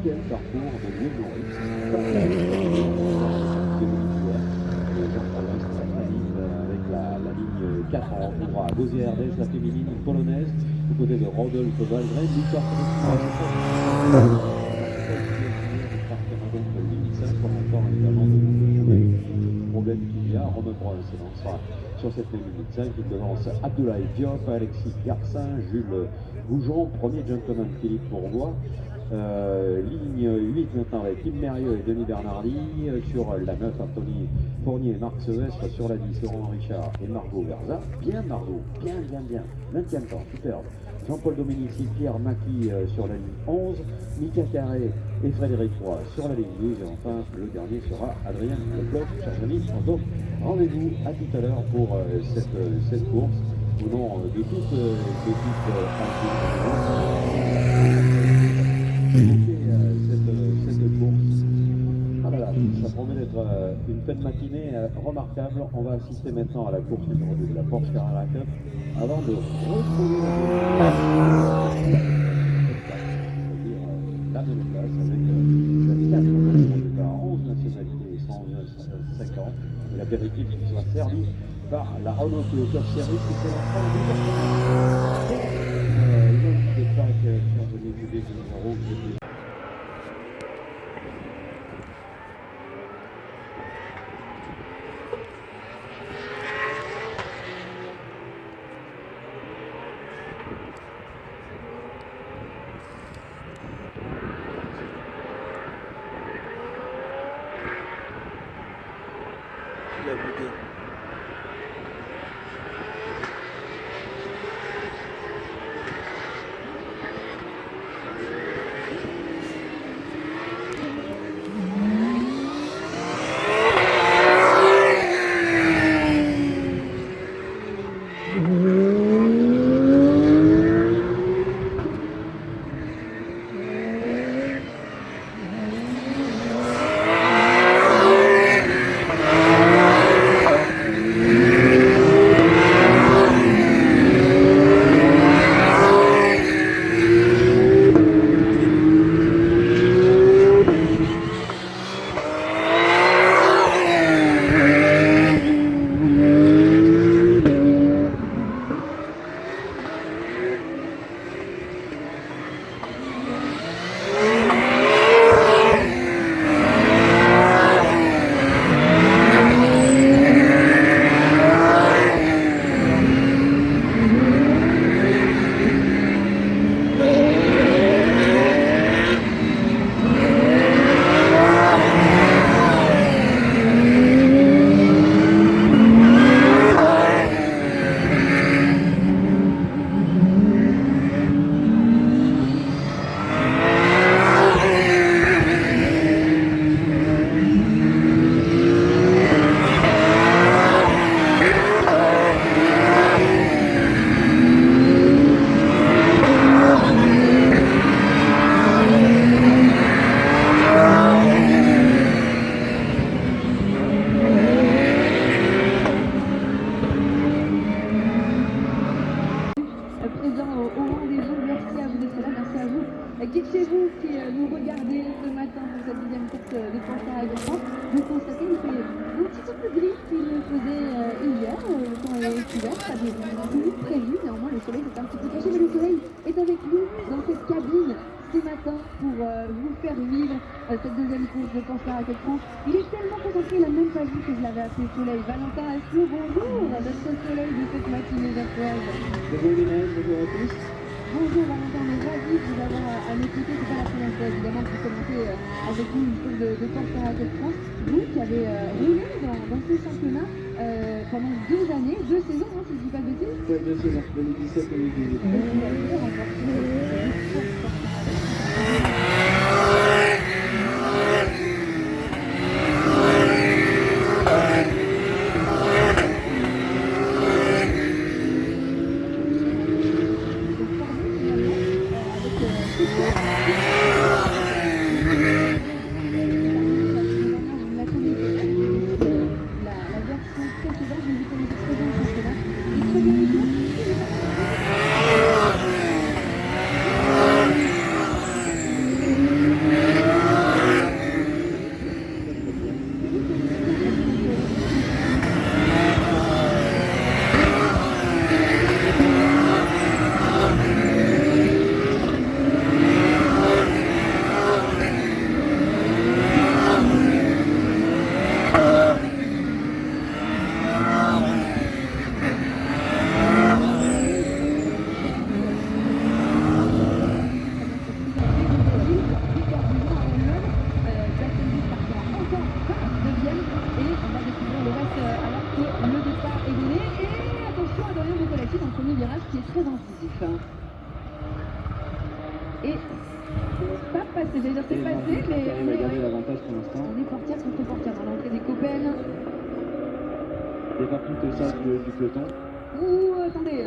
8e parcours de Louis Maurice. Avec la ligne 4 en tout droit. Gauzière Ardèche, la féminine polonaise, du côté de Rodolphe Valgren, victoire en même temps évidemment de problème qu'il y a. Romain Brun s'élancera sur cette même limite 5. Il devance Abdoulaye Diop, Alexis Garcin, Jules Goujon, premier gentleman Philippe Bourgois. Ligne 8 maintenant avec Tim Mérieux et Denis Bernardi. Sur la 9, Anthony Fournier et Marc Sevestre. Sur la 10, Laurent Richard et Margot Garza. Bien Margot, bien. 20e temps, superbe. Jean-Paul Dominici, Pierre Maki sur la ligne 11. Mika Carré et Frédéric Roy sur la ligne 12. Et enfin, le dernier sera Adrien Leclerc, chers amis. Donc, rendez-vous à tout à l'heure pour cette course. Au nom de toute l'équipe cette course. Voilà, ça promet d'être une fin de matinée remarquable. On va assister maintenant à la course numéro 2 de la Porsche Carrera Cup avant de retrouver la même place avec 4 départ, 11 nationalités et 150 ans. Et la péréquité qui sera servie par la Renault Toyota Series qui fait l'enfant du des plaques chers amis du numéro que la beauté. Qui de chez vous qui nous regardez ce matin pour cette deuxième course de Porsche Carrera France, vous constatez qu'il fait un petit peu plus gris qu'il le faisait hier, quand il est hiver, ça avait plus prévu, néanmoins le soleil est un petit peu caché, mais le soleil est avec nous dans cette cabine ce matin pour vous faire vivre cette deuxième course de Porsche Carrera France. Il est tellement concentré, il n'a même pas vu que je l'avais appelé soleil. Valentin Asselot, bonjour, notre soleil de cette matinée vertueuse. Bonjour Inès, bonjour à tous. Bonjour Valentin, on est ravis de vous avoir à nos côtés. C'est pas la première fois évidemment que vous commentez avec nous une course de Porsche Carrera France. Vous qui avez roulé dans ce championnat pendant 2 années, 2 saisons, hein, si je ne dis pas de bêtises. Oui, 2 saisons, 2017-2018. Vous avez remporté Qui est très incisif. Et c'est pas passé, j'allais dire c'est passé, mais on va garder l'avantage pour l'instant. on est portière contre portière à l'entrée des Copen. Départ tout au sas du peloton. Ouh, attendez.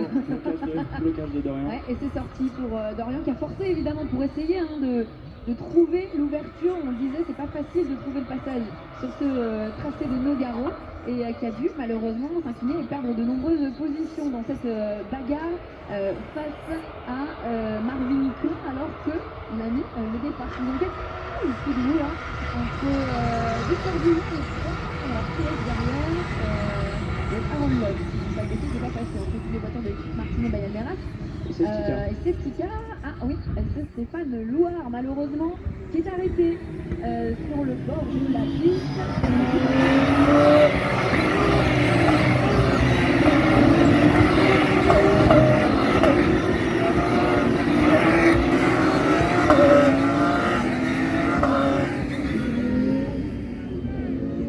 Blocage de Dorian. Ouais, et c'est sorti pour Dorian qui a forcé évidemment pour essayer de trouver l'ouverture. On le disait, c'est pas facile de trouver le passage sur ce tracé de Nogaro et qui a dû malheureusement s'incliner et perdre de nombreuses positions dans cette bagarre face à Marvin Klein alors qu'il a mis le départ. Donc il coup de roue là entre Victor Dulin et la pièce derrière Aaron Love. Ça c'est pas passé entre toutes les voitures de l'équipe Martino Bayalmeras. Et c'est Stika, ah oui, c'est Stéphane Louard malheureusement qui est arrêté sur le bord de la piste.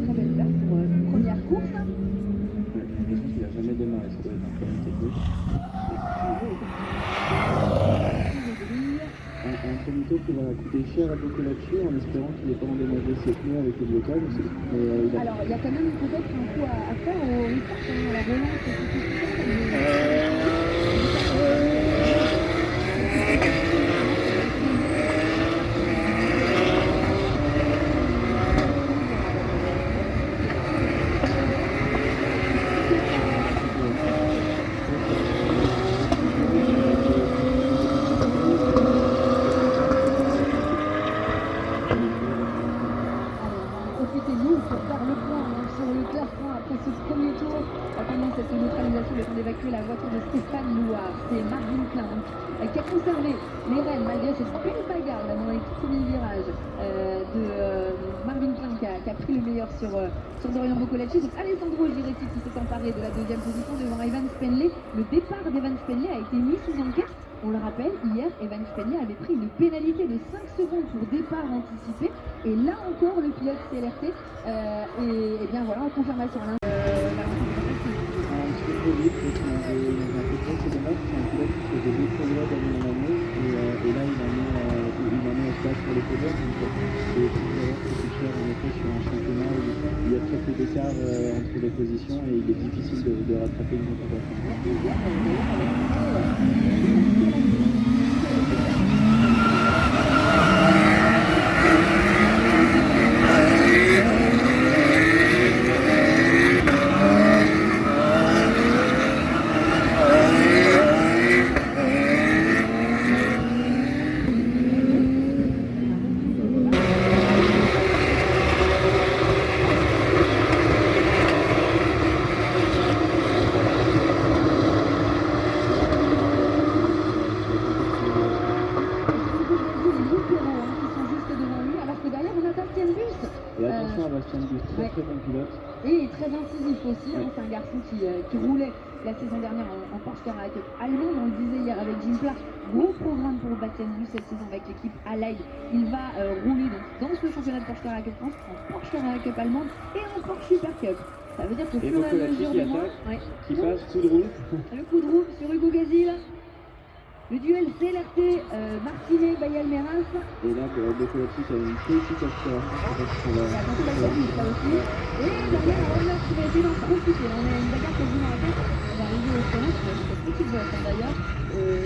Très belle place pour une première course. Je pense qu'il n'a jamais démarré, ça doit être un problème technique. Un comito qui va coûter cher à Boccolacci en espérant qu'il n'ait pas endommagé ses pneus avec le blocage aussi. Mais, alors il y a quand même peut-être un coup à faire au restart, à la relance, c'est tout. Profitez-nous pour faire le point sur le classement après ce premier tour. Pendant cette neutralisation, le temps d'évacuer la voiture de Stéphane Louard. C'est Marvin Klein qui a conservé les rênes malgré cette belle bagarre là, dans les premiers virages de Marvin Klein qui a pris le meilleur sur Dorian Boccolacci. Donc Alessandro Giretti qui s'est emparé de la deuxième position devant Evan Spenley. Le départ d'Evan Spenley a été mis sous enquête. On le rappelle, hier, Evan Spenley avait pris une pénalité de 5 secondes pour départ anticipé. Et là encore, le pilote CLRT et bien voilà, en confirmation. un petit peu trop vite, parce qu'on avait un peu trop, c'est dommage, c'est un pilote qui faisait des progrès d'année en année, et là il en est à se battre sur les podiums, donc c'est erreur qui coûte cher en effet sur un championnat où il y a très peu d'écart entre les positions et il est difficile de rattraper une motivation. Très bon pilote. Et très incisif aussi, hein, c'est un garçon qui roulait la saison dernière en Porsche Carrera Cup allemande, on le disait hier avec Jim Clark, gros programme pour Bastien Bus cette saison avec l'équipe Allied. Il va rouler donc dans ce championnat de Porsche Carrera Cup France, en Porsche Carrera Cup allemande et en Porsche Super Cup. Ça veut dire que fur et à mesure du mois, qui passe coup de roue. Le coup de roue sur Hugo Gazil. Le duel CLRT Martinet-Bayalmeras. Et là, pour Boccolacci, qui a une petite accélération. Et derrière, Aaron Love qui va essayer d'en profiter. On a une bagarre quasiment à 4. On va arriver au challenge, cette petite boîte d'ailleurs,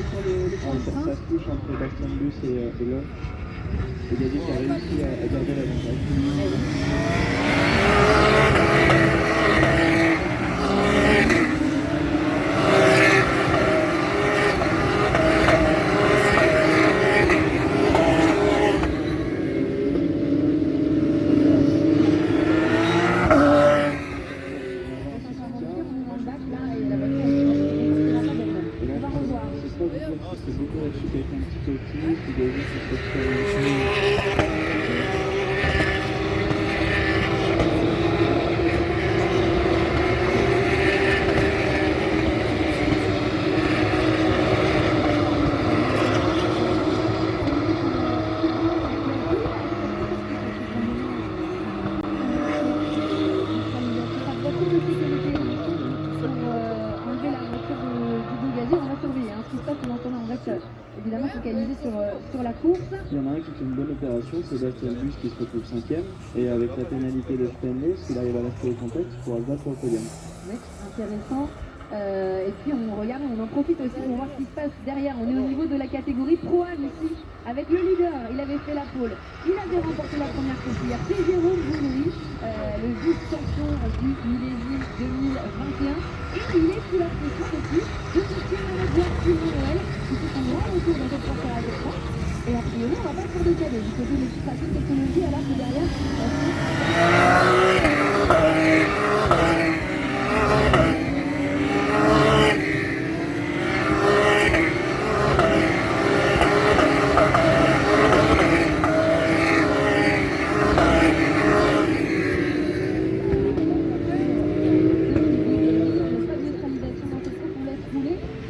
sur le point de frein. Ça se touche entre Bastien Bus et Love. Et Gazil qui a réussi à garder l'avantage. course. Il y en a un qui fait une bonne opération, c'est Sébastien Bus qui se retrouve 5ème. Et avec la pénalité de Stanley, s'il arrive à rester au contact, il pourra se battre pour le podium. Oui, intéressant. Et puis on regarde, on en profite aussi pour voir ce qui se passe derrière. On est au niveau de la catégorie Pro-Am ici, avec le leader. Il avait fait la pole. Il avait remporté la première course hier. C'est Jérôme Bourri, le vice-champion du millésime 2021. Et il est sous la pression aussi de son team manager Simon Noël, qui fait son grand retour dans cette course à la défense. Et a priori, on va pas faire de cadeau du côté de l'exploitation de technologie, alors que derrière,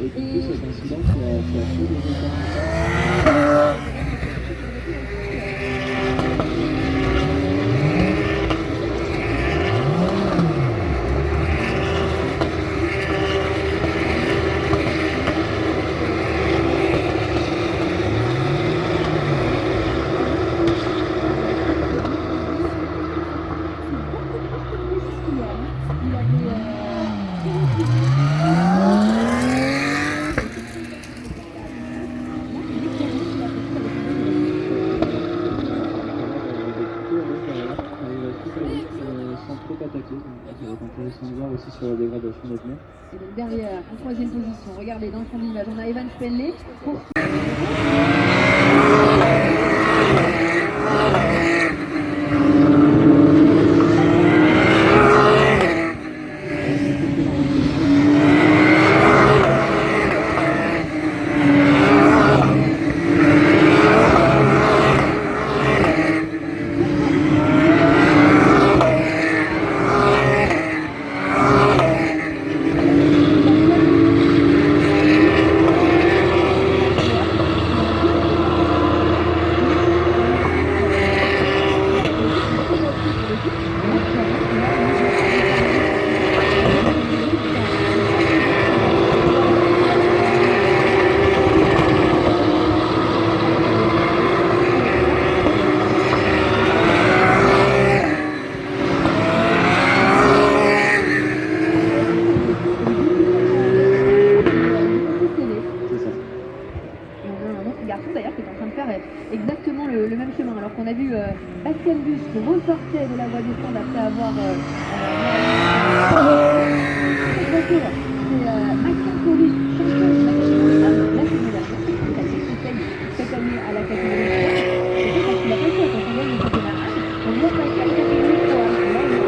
Et du coup, cet incident qui a fait des écarts. Sans trop attaquer, donc ça va être intéressant de voir aussi sur la dégradation de pneus. et donc derrière, en troisième position, regardez dans son image, on a Evan Spenley. Pour... exactement le même chemin, alors qu'on a vu Bastien Bus qui ressortait de la voie des stands après avoir c'est Maxime Corus, champion de la catégorie A la saison dernière, il a fait cette année à la catégorie A, et parce qu'il a pas fait quand on gagne le championnat A, on doit passer à la catégorie 3, là on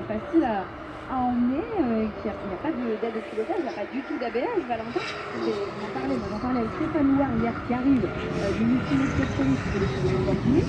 facile à emmener, il n'y a pas d'aide de pilotage, il n'y a pas du tout d'ABS, Valentin. On en parlait avec Stéphane Louard hier qui arrive du multimédia Police de l'Lamborghini.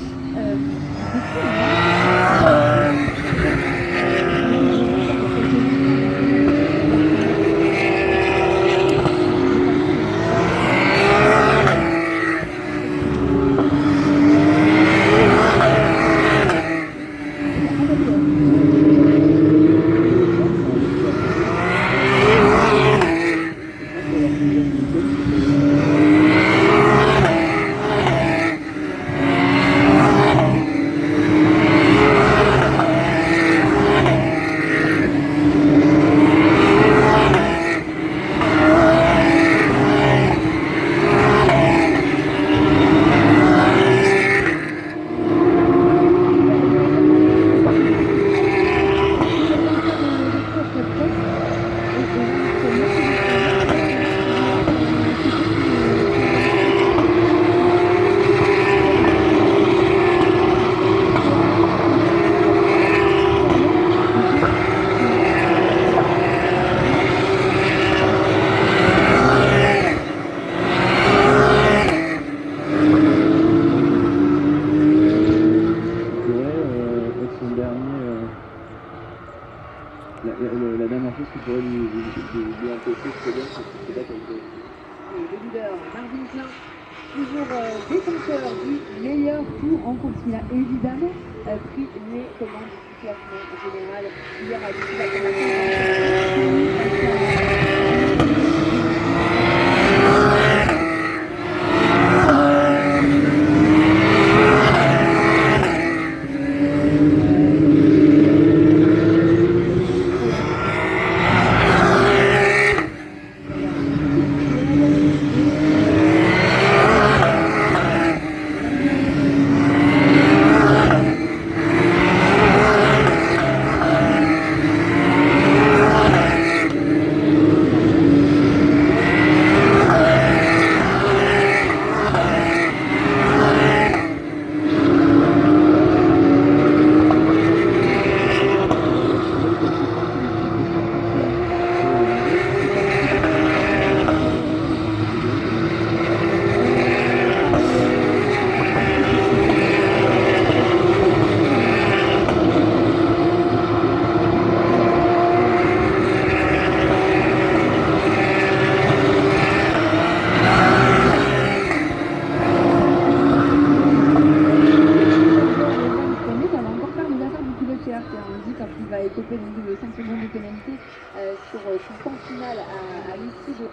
lui empêcher ce podium quand il se bat avec eux. Et le leader, Marvin Klein, toujours détenteur du meilleur tour en course. Il a évidemment pris les commandes du classement général hier à l'issue de la écoper donc de 5 secondes de pénalité sur son temps final à l'issue de...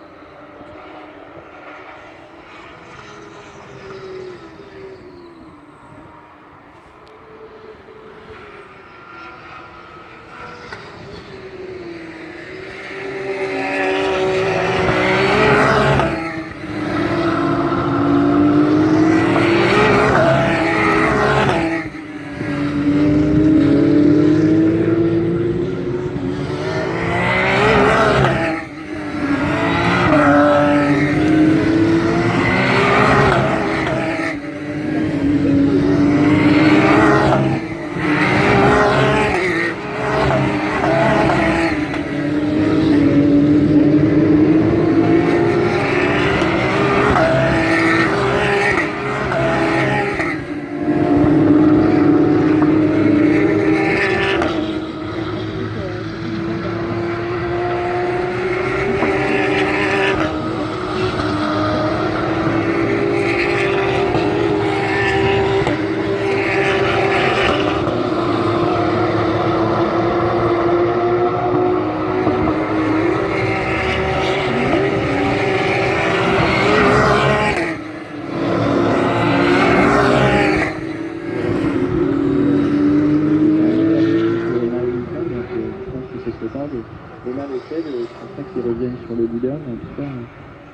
Et là, l'essai, je ne pense pas qu'il revienne sur le leader, mais en tout cas,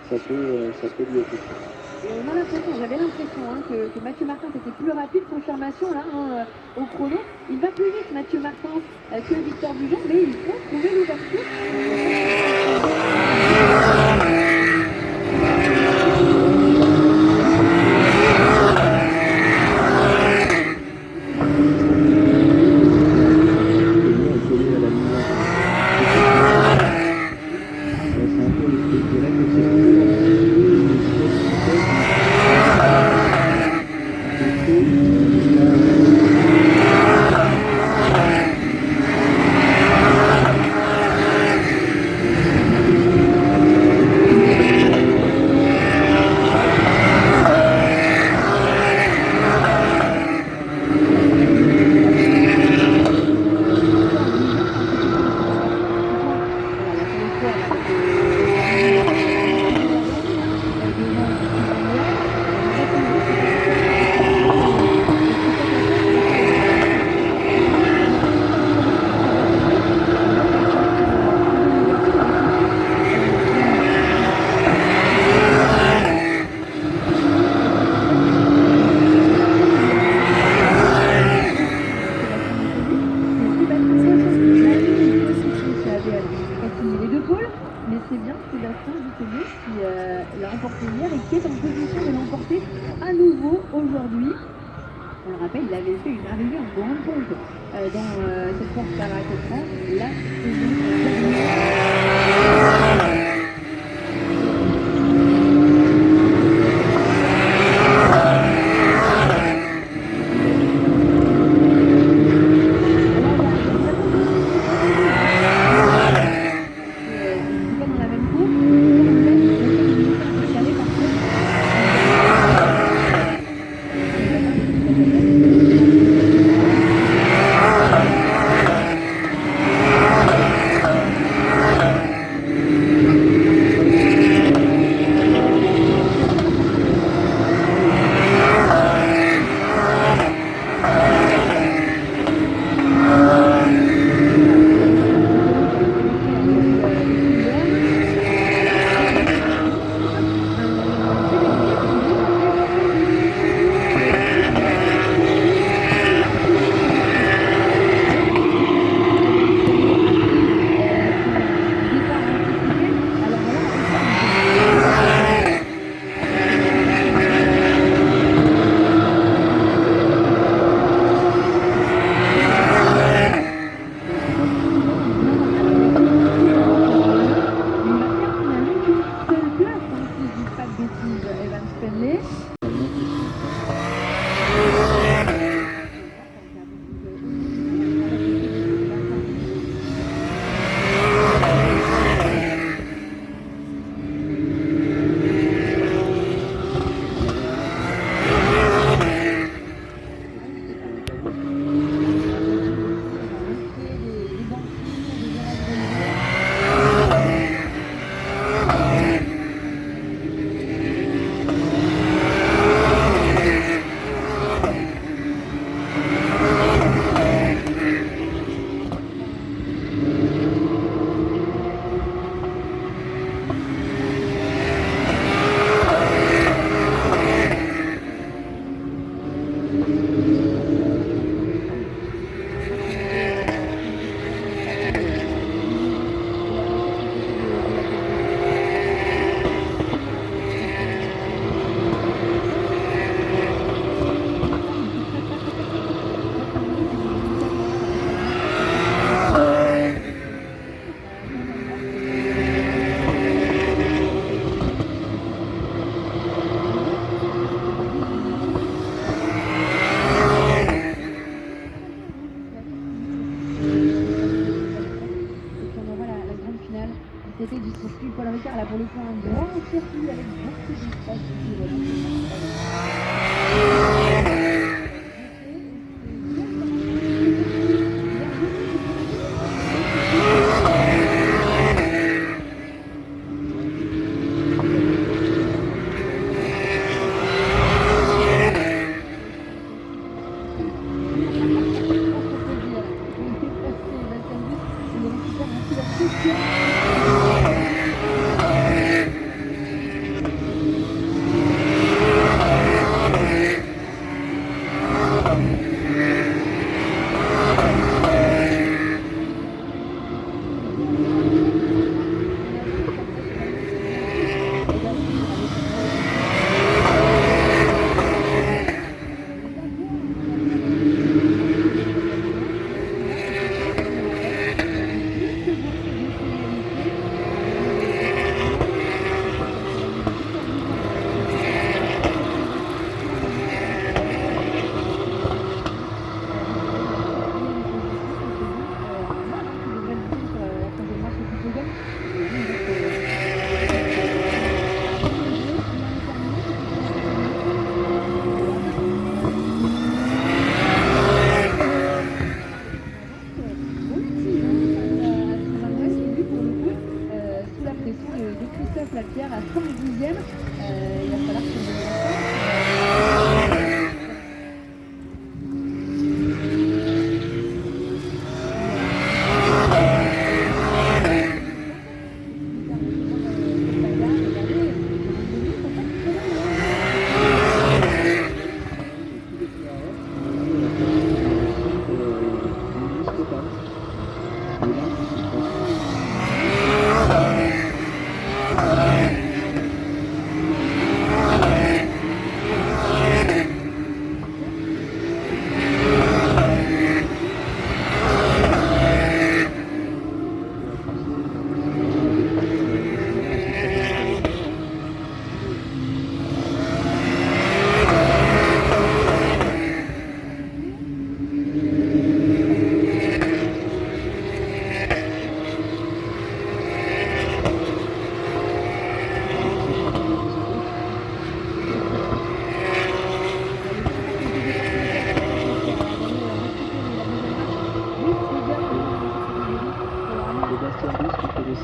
ça peut lui occuper. Et on a l'impression, j'avais l'impression que Mathieu Martin était plus rapide, confirmation là au chrono. Il va plus vite Mathieu Martin que Victor Bujon, mais il faut trouver l'ouverture. Mais c'est bien Sébastien Butellier qui l'a remporté hier et qui est en position de l'emporter à nouveau aujourd'hui. On le rappelle, il avait fait une arrivée en grande pompe dans cette course par la France la saison dernière. côté du circuit Paul Ricard, là pour le coup un grand circuit avec beaucoup d'espace ici, voilà. Christophe Lapierre à 112e. Il va falloir que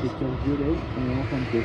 secteur violet en fin de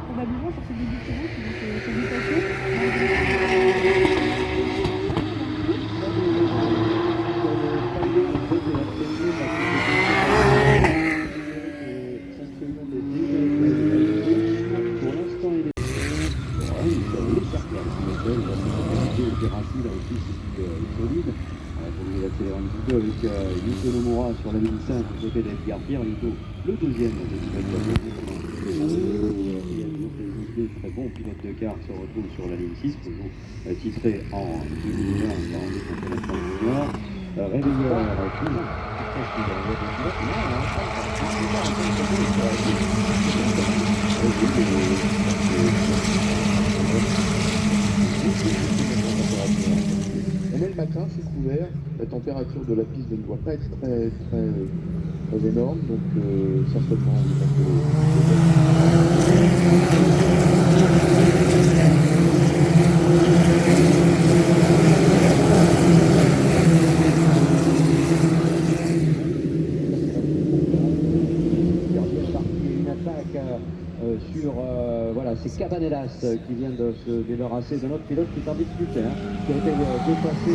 probablement sur ce début de saison qui vont se détacher. Accélérant un petit peu avec Yuto Nomura sur la ligne 5 du côté d'Edgar Pierre, Yuto le deuxième de très bon pilote de car se retrouve sur la ligne 6, toujours titré en 2020 dans le championnat junior. Réveilleur On est le matin, c'est couvert, la température de la piste ne doit pas être très énorme, donc certainement on va une attaque sur voilà, c'est Cabanellas qui vient de se débarrasser de notre pilote qui est en difficulté, hein, qui a été dépassé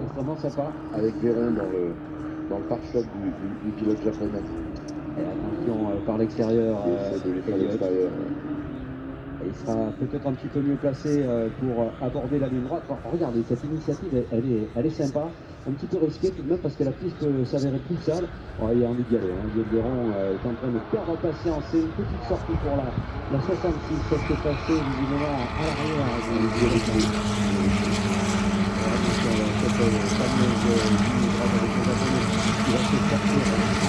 extrêmement sympa. avec Véron dans le pare-choc du pilote japonais. Et attention par l'extérieur. Il essaie de lui faire l'extérieur. Il sera peut-être un petit peu mieux placé pour aborder la ligne droite. Enfin, regardez, cette initiative, elle est sympa, un petit peu risquée tout de même parce que la piste peut s'avérer plus sale. Oh, il a envie d'y aller. Hein. Guillaume Véron est en train de perdre patience. C'est une petite sortie pour la 66. Ça s'est passé visiblement à l'arrière. Cette fameuse ligne droite avec les Japonais qui va se sortir à la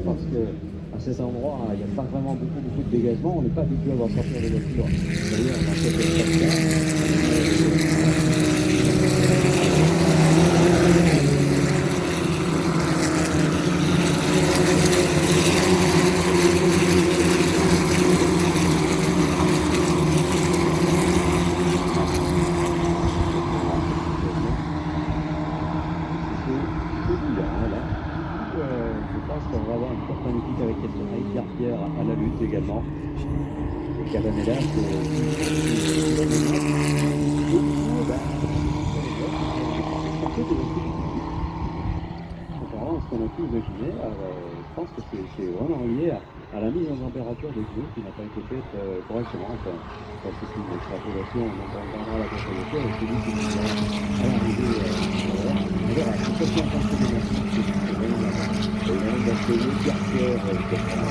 parce que à cet endroit, il n'y a pas vraiment beaucoup de dégagement. On n'est pas habitué à voir sortir les voitures. D'ailleurs, dans cette je pense qu'on va avoir une forte magnifique avec Pierre à la lutte également. Et Cabanellas, contrairement à ce qu'on a pu imaginer, je pense que c'est vraiment lié à la mise en température des pneus qui n'a pas été faite correctement. Enfin, c'est une extrapolation, on entendra la température et celui qui nous à l'arrivée. On verra, c'est peut-être en train de se démarrer, c'est vraiment la base. Et il arrive à se payer Pierre, peut-être à la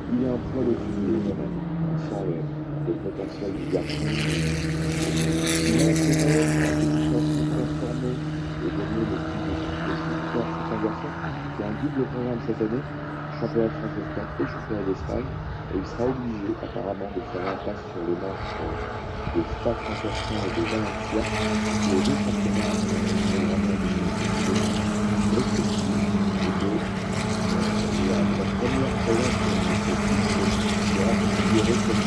Il est un poil au-dessus quand même. On sent le potentiel du garçon. Il a transformé et gagné le prix de son garçon, qui a un double programme cette année, championnat de France de 4 et championnat d'Espagne. Et il sera obligé apparemment de faire un pas sur les manches de Spa-Francorchamps et de Valencia, les deux championnats la première présence sera considérée comme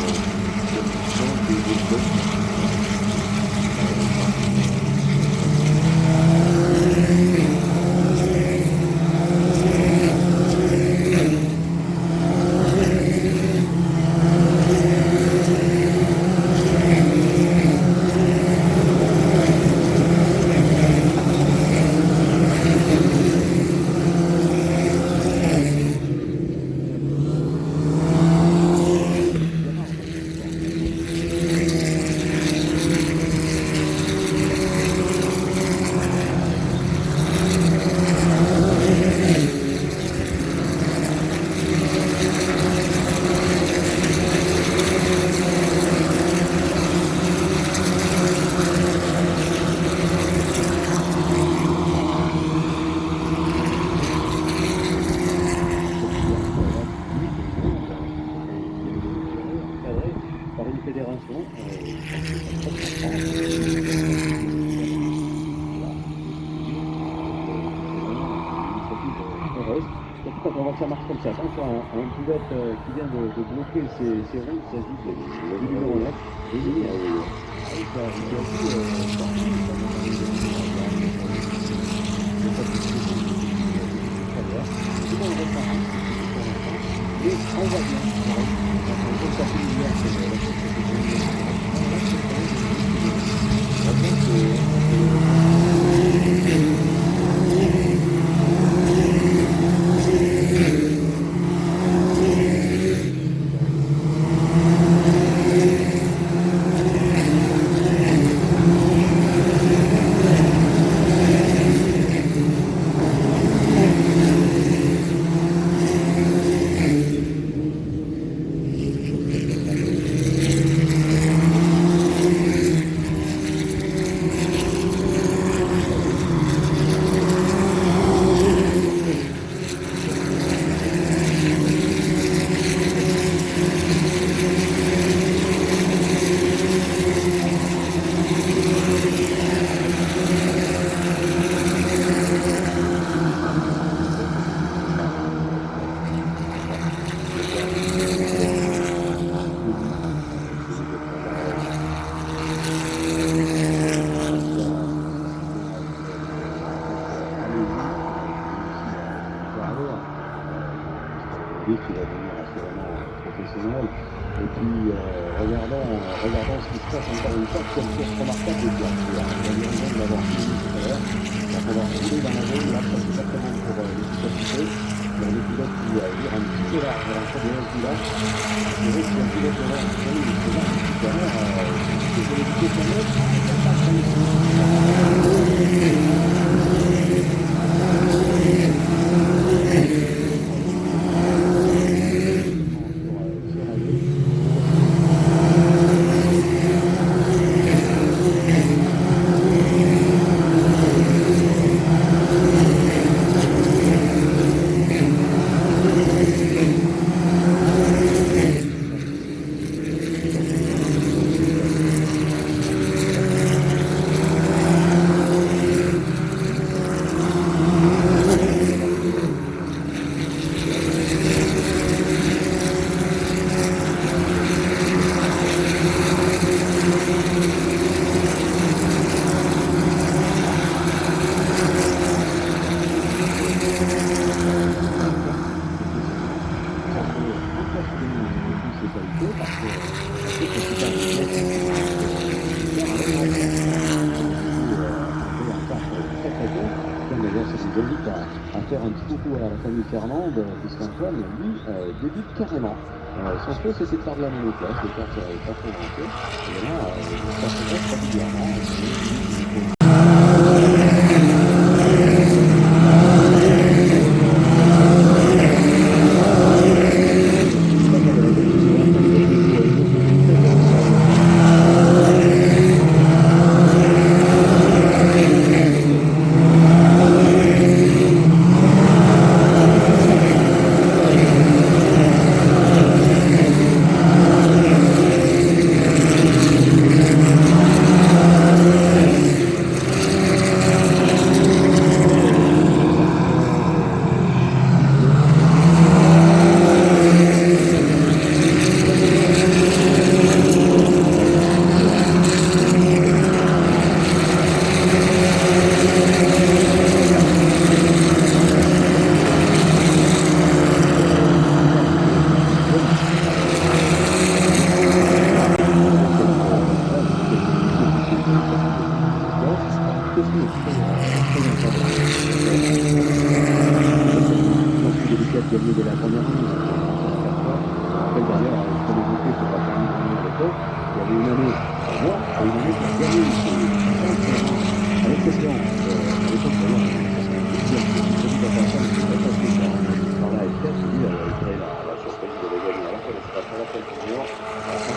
Quand on voit que ça marche comme ça, attention, un pilote qui vient de bloquer ses roues, il s'agit du numéro 9. Et lui, ça arrive aussi, et on voit bien, on peut passer l'hiver, qui va devenir assurément professionnel. Et puis, regardons ce qui se passe encore une fois. Quelle course remarquable de Pierre. Il a eu raison de l'avoir fini tout à l'heure. Donc, on va rouler dans la zone. Là, c'est exactement pour l'efficacité. Il y a un pilote qui vire un petit peu large dans le de village. C'est vrai que c'est un pilote de l'air qui est là. Tout à l'heure, c'est de l'éducation neuve. À faire un petit coucou à la famille Fernande, puisqu'Antoine, lui, débute carrément. Son souhait, c'était de faire de la monoplace, de faire pas trop grand-chose. Et là, ça se passe régulièrement. Gagné dès la première année, après d'ailleurs, comme évoqué, c'est pas permis de gagner à l'époque. Il y avait une année mort et une année qui a gagné à l'exception. À l'époque, d'ailleurs, par la F4, lui avait créé la surprise de les gagner à la fois l'espace, à la fois le junior, à la fois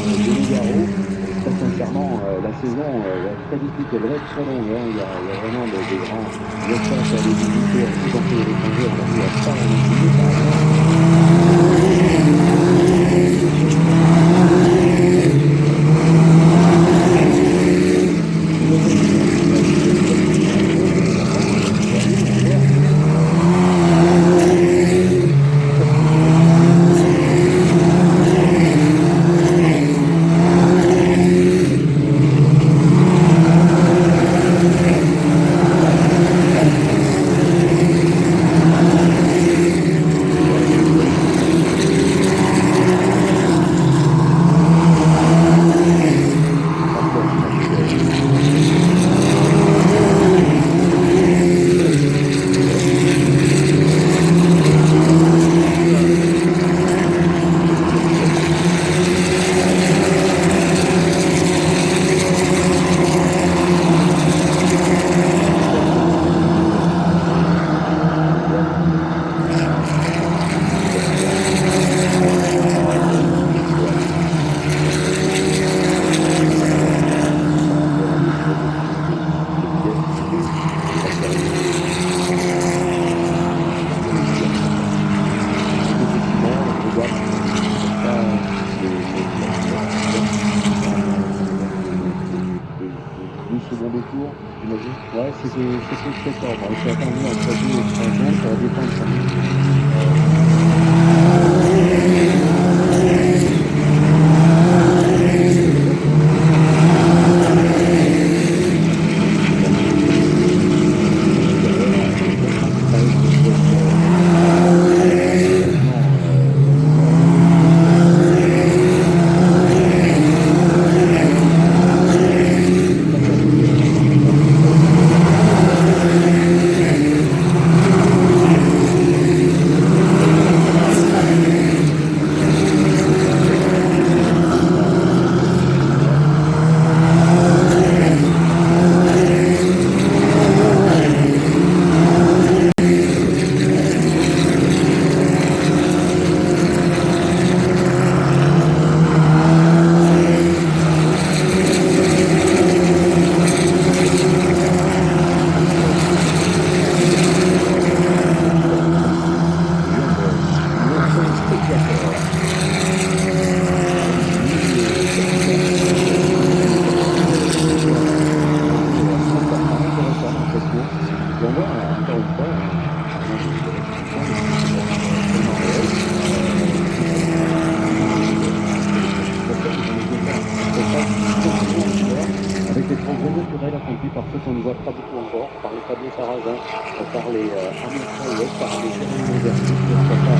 de Nogaro. Très sincèrement, la saison va être très difficile, elle va être très longue. Hein. Il y a vraiment des grands espaces à aller visiter, à tout à l'étranger. On a vu à Spa, en Italie, par exemple. Second tour, j'imagine. Ouais, c'est septembre. Il faut attendre entre 2 et 3 ans, ça va dépendre. Avec des progrès naturels accomplis par ceux qu'on ne voit pas beaucoup encore, par les Fabien Sarrazin, par les Arnaud Traouet, par les Jérémy Aubercy, pourquoi pas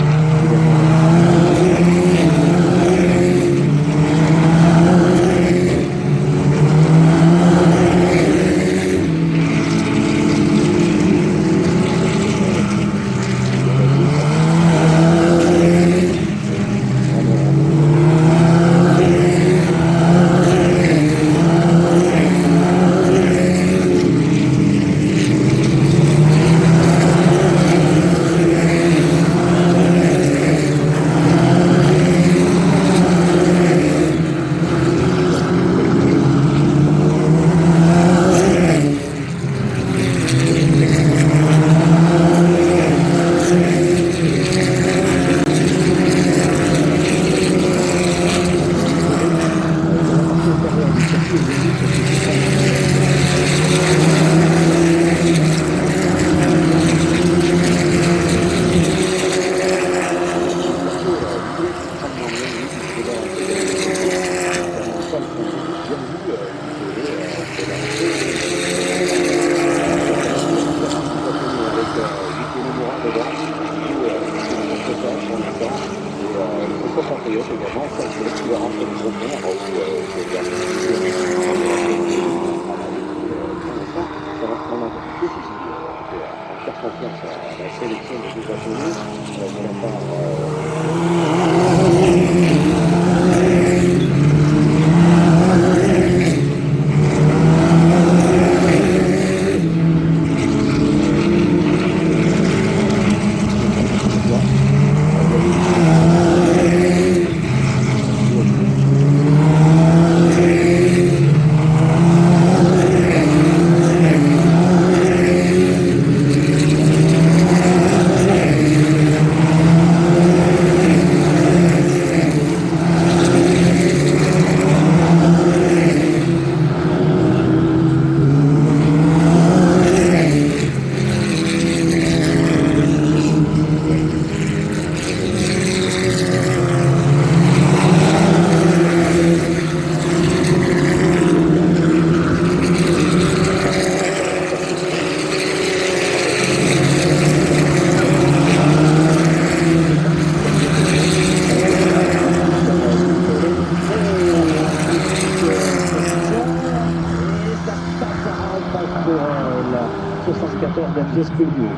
Victor Francesco Dio.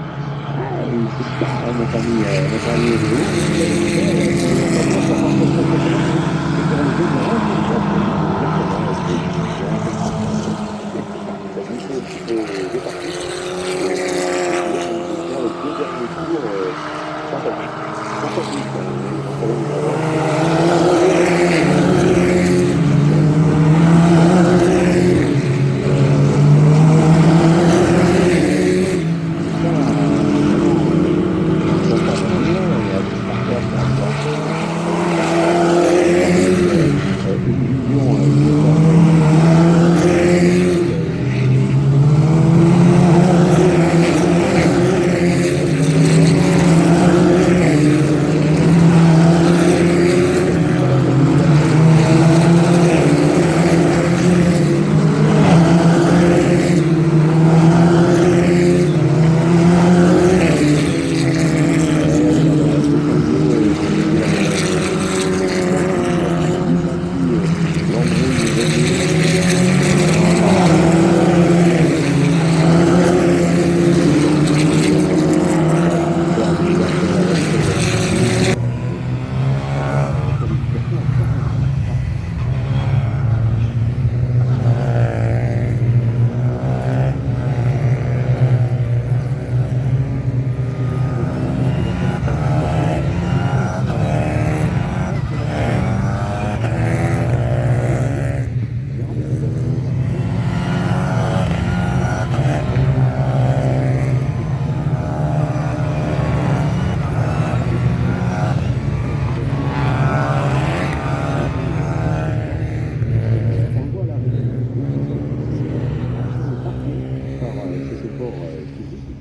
Oui, c'est ça, notre ami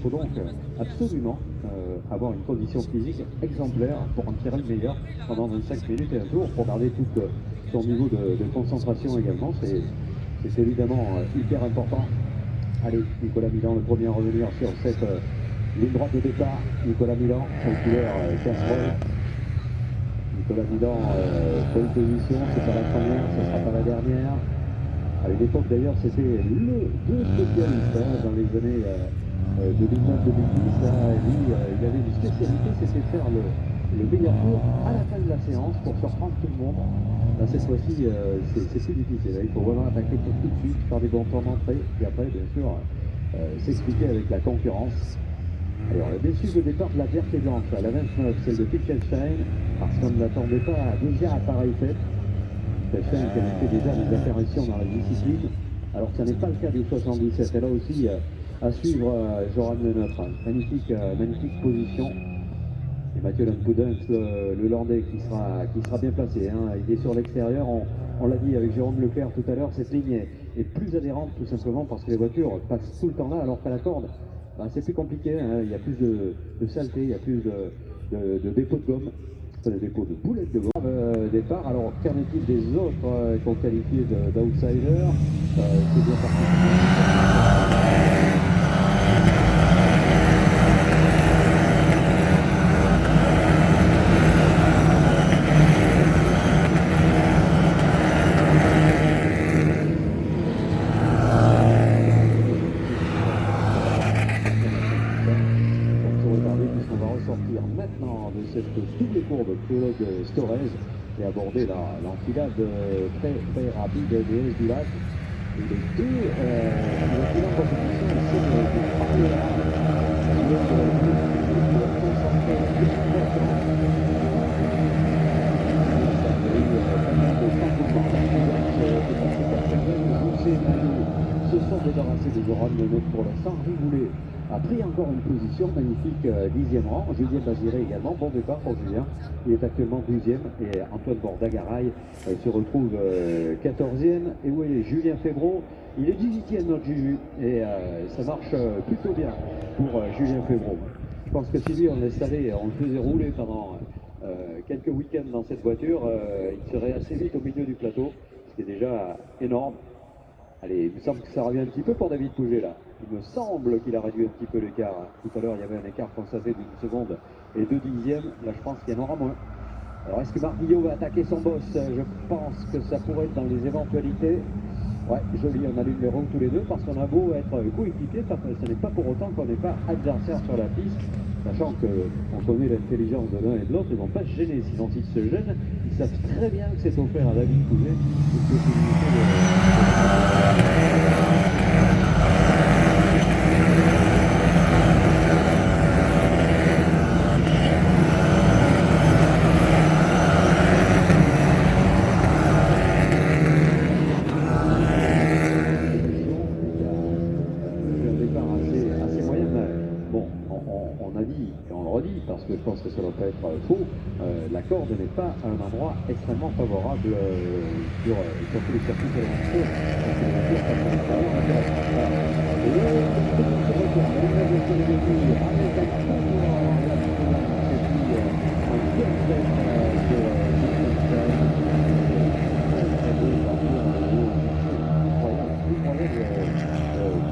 Il faut donc absolument avoir une condition physique exemplaire pour en tirer le meilleur pendant 25 minutes et un tour, pour garder tout son niveau de concentration également. C'est évidemment hyper important. Allez, Nicolas Milan, le premier à revenir sur cette ligne droite de départ. Nicolas Milan, son couleur casserole. Nicolas Milan, bonne position, c'est pas la première, ce sera pas la dernière. À une époque d'ailleurs, c'était le deux spécialistes dans les années 2009-2010. Lui, il avait une spécialité, c'était faire le meilleur tour à la fin de la séance pour surprendre tout le monde. Là, cette fois-ci, c'est plus difficile. Il faut vraiment attaquer tout de suite, faire des bons temps d'entrée, et après, bien sûr, s'expliquer avec la concurrence. Alors, le déçu de départ de la verte et blanche, à la 29, celle de Wittgenstein, parce qu'on ne l'attendait pas déjà à pareille fête. Wittgenstein qui avait fait déjà des apparitions dans la discipline, alors que ce n'est pas le cas du 77. Et là aussi, à suivre Joran Le Neutre. Magnifique position. Et Mathieu Lampudens, le Landais, qui sera bien placé. Il est sur l'extérieur. On l'a dit avec Jérôme Leclerc tout à l'heure, cette ligne est plus adhérente tout simplement parce que les voitures passent tout le temps là, alors qu'à la corde, c'est plus compliqué. Il y a plus de saleté, il y a plus de dépôts de gomme, de dépôts de boulettes de gomme. Départ. Alors, qu'en est-il des autres qu'on qualifie d'outsiders? C'est bien parti. Maintenant de cette double courbe Claude Storez et aborder l'enfilade très rapide des DS du lac. Et les deux voitures en compétition essaient de parler là. Se sont débarrassés de Joran Le Neutre pour l'instant. Rigoulet a pris encore une position magnifique, 10e rang. Julien Baziré également, bon départ pour Julien. Il est actuellement 12e et Antoine Bordagaraï se retrouve 14e. Et oui, Julien Febvreau, il est 18e notre Juju et ça marche plutôt bien pour Julien Febvreau. Je pense que si lui on le laisse aller, on le faisait rouler pendant quelques week-ends dans cette voiture, il serait assez vite au milieu du plateau, ce qui est déjà énorme. Allez, il me semble que ça revient un petit peu pour David Pouget là. Il me semble qu'il a réduit un petit peu l'écart. Tout à l'heure, il y avait un écart constaté d'une seconde et 2 dixièmes. Là, je pense qu'il y en aura moins. Alors, est-ce que Marc Guillot va attaquer son boss? Je pense que ça pourrait être dans les éventualités. Ouais, joli, on allume les ronds tous les deux parce qu'on a beau être coéquipiers, ce n'est pas pour autant qu'on n'est pas adversaire sur la piste, sachant qu'on connaît l'intelligence de l'un et de l'autre, ils ne vont pas se gêner, sinon s'ils se gênent, ils savent très bien que c'est offert à David Pouget une possibilité on a dit, et on le redit, parce que je pense que ça ne doit pas être faux, la corde n'est pas un endroit extrêmement favorable sur tous les circuits élémentaires.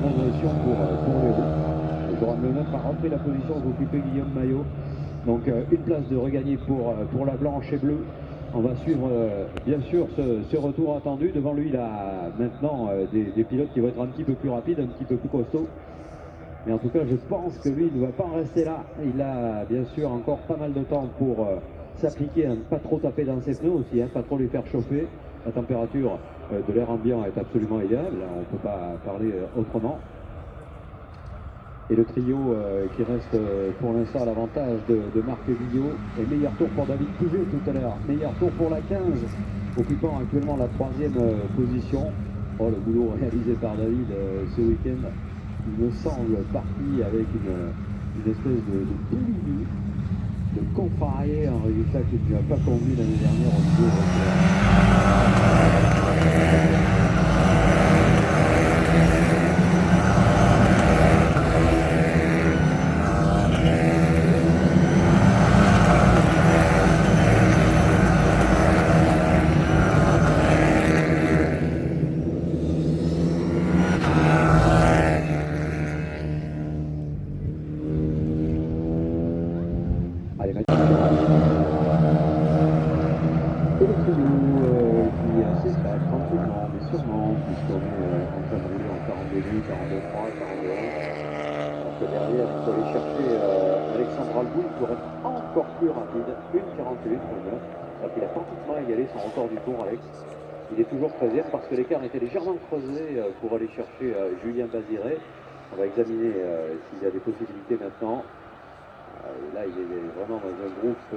Progression pour les roues. Joran Leneuf a repris la position qu'occupait Guillaume Maillot. Donc une place de regagner pour la blanche et bleue. On va suivre bien sûr ce retour attendu. Devant lui, il a maintenant des pilotes qui vont être un petit peu plus rapides, un petit peu plus costauds. Mais en tout cas, je pense que lui, il ne va pas en rester là. Il a bien sûr encore pas mal de temps pour s'appliquer à ne pas trop taper dans ses pneus aussi, hein, pas trop les faire chauffer. La température de l'air ambiant est absolument idéale. On ne peut pas parler autrement. Et le trio qui reste pour l'instant à l'avantage de Marc Villot. Et meilleur tour pour David Pouget tout à l'heure. Meilleur tour pour la 15, occupant actuellement la 3e position. Oh, le boulot réalisé par David ce week-end, il me semble parti avec une espèce de boulimie, de contrarier un résultat qui ne lui a pas conduit l'année dernière au niveau Il est toujours 13e parce que l'écart était légèrement creusé pour aller chercher Julien Baziré. On va examiner s'il y a des possibilités maintenant. Là, il est vraiment dans un groupe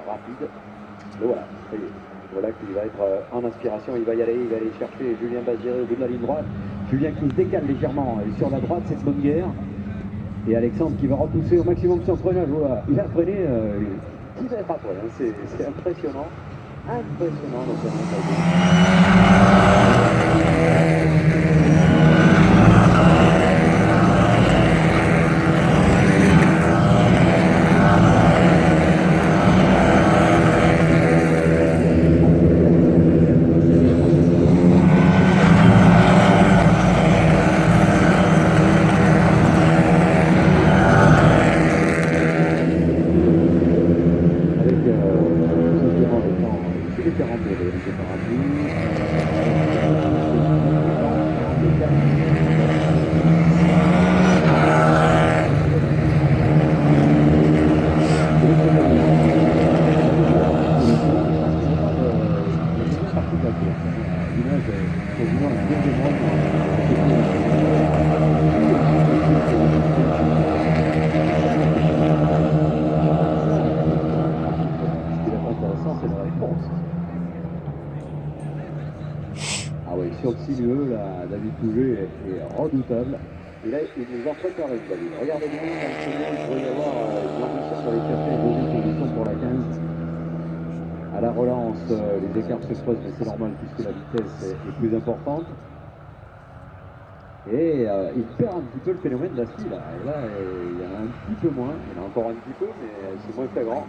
rapide. Et voilà, ça y est. Voilà qu'il va être en aspiration. Il va y aller, il va aller chercher Julien Baziré au bout de la ligne droite. Julien qui se décale légèrement sur la droite, c'est bonne guerre. Et Alexandre qui va repousser au maximum son freinage. Voilà. Il a freiné 10 mètres après. Hein. C'est impressionnant. Impressionnant donc sur le sinueux, là, David Pouget est redoutable. Et là, il nous a préparé, David. Regardez-moi, dans le second, il pourrait y avoir une ambition sur les cafés, deuxième position pour la 15. À la relance, les écarts se creusent, mais c'est normal puisque la vitesse est plus importante. Et il perd un petit peu le phénomène d'Asti, là. Et là, il y en a un petit peu moins. Il y en a encore un petit peu, mais c'est moins flagrant.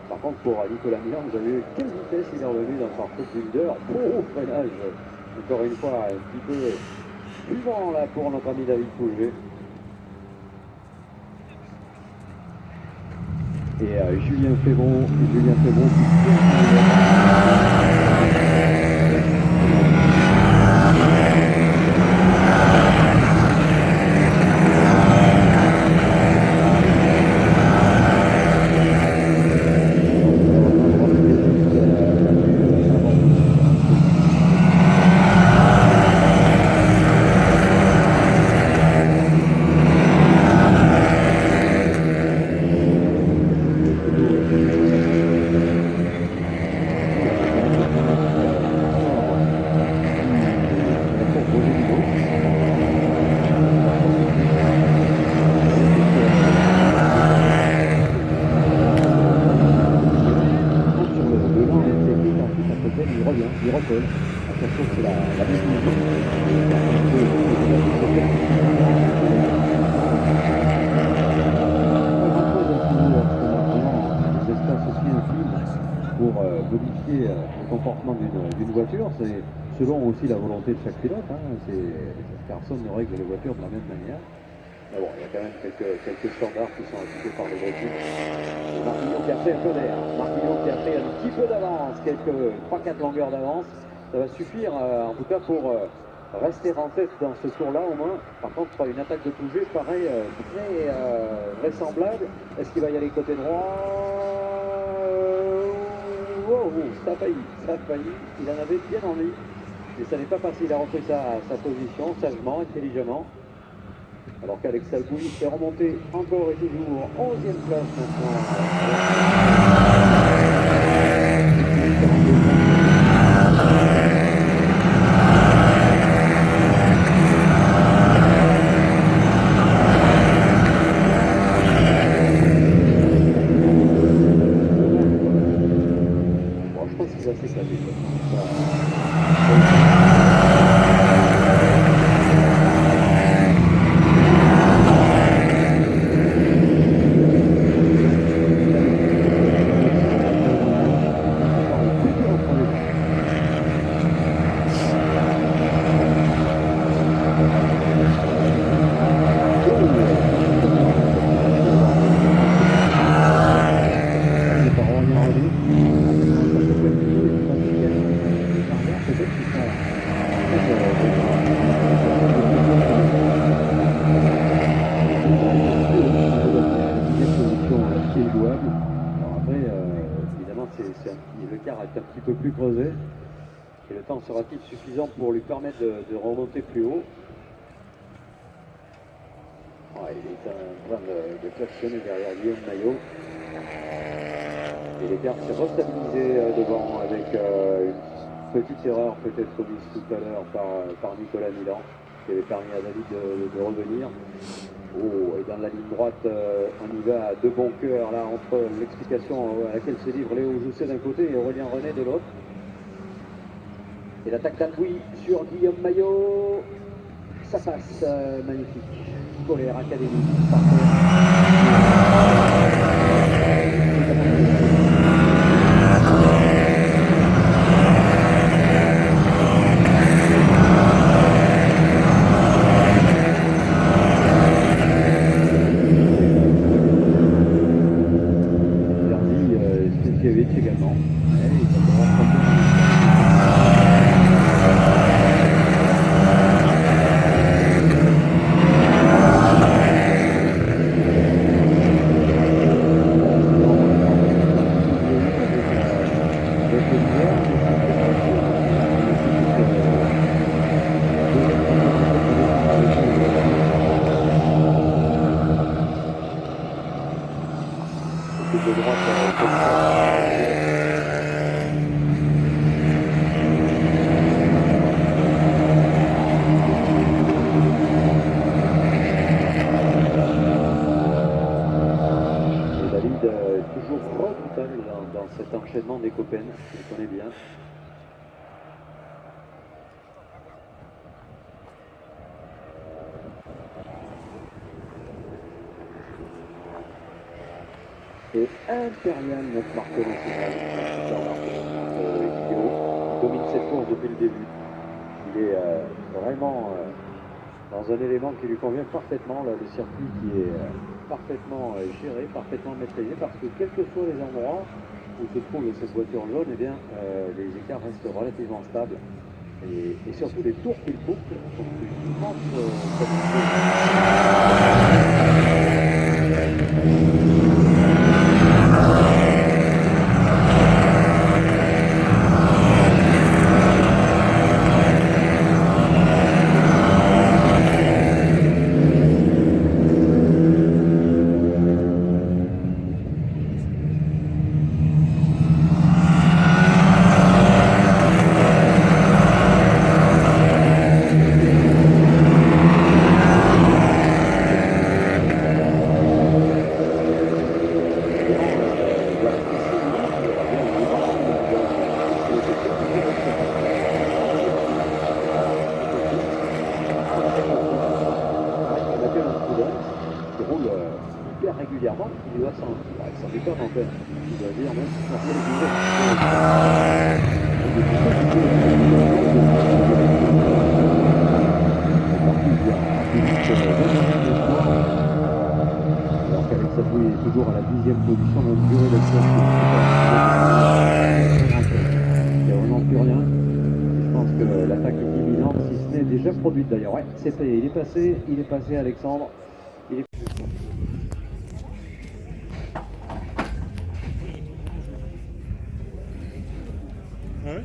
Par contre, pour Nicolas Milan, vous avez vu quelle vitesse il est revenu dans son truc du leader. Oh, freinage, encore une fois, un petit peu suivant là pour notre ami David Pouget. Et Julien Févron qui Quelque chose, c'est la musique. Des espaces aussi infimes pour modifier le comportement d'une voiture. C'est selon aussi la volonté de chaque pilote. Personne ne règle les voitures de la même manière. Mais bon, il y a quand même quelques standards qui sont appliqués par les voitures. Et Marquinhos qui a fait un peu d'air. Marquinhos qui a fait un petit peu d'avance, quelques 3-4 longueurs d'avance. Ça va suffire en tout cas pour rester en tête dans ce tour-là au moins. Par contre, une attaque de Pouget paraît très vraisemblable. Est-ce qu'il va y aller côté droit? Oh, ça a failli. Il en avait bien envie. Et ça n'est pas passé. Il a repris sa position sagement, intelligemment. Alors qu'Alex Albouy est remonté encore et toujours 11e place maintenant. Bon, je pense que c'est assez clavier. L'écart est un petit peu plus creusé et le temps sera-t-il suffisant pour lui permettre de remonter plus haut? Ouais, il est en train de klaxonner derrière Guillaume Maillot et l'écart s'est restabilisé devant avec une petite erreur peut-être commise tout à l'heure par Nicolas Milan qui avait permis à David de revenir. Oh, et dans la ligne droite, on y va de bon cœur là entre l'explication à laquelle se livre Léo Jousset d'un côté et Aurélien René de l'autre. Et l'attaque d'Ambouy sur Guillaume Maillot, ça passe, magnifique. Scolaire, académique, également. De droite, toujours redoutable dans cet enchaînement des copains, je connais bien. Et Imperial, notre marque nationale, qui domine cette course depuis le début. Il est vraiment dans un élément qui lui convient parfaitement, là, le circuit qui est parfaitement géré, parfaitement maîtrisé, parce que quels que soient les endroits où se trouve cette voiture jaune, eh bien, les écarts restent relativement stables. Et surtout les tours qu'il boucle sont une immense régulièrement, il doit s'en déconne en fait. Il doit dire même si ça fait alors qu'Alex Abou est toujours à la 10e position dans une durée d'expérience. Il n'y a vraiment plus rien. Je pense que l'attaque est imminente, si ce n'est déjà produite d'ailleurs. Ouais, c'est fait, il est passé Alexandre. Il est... Ah ouais?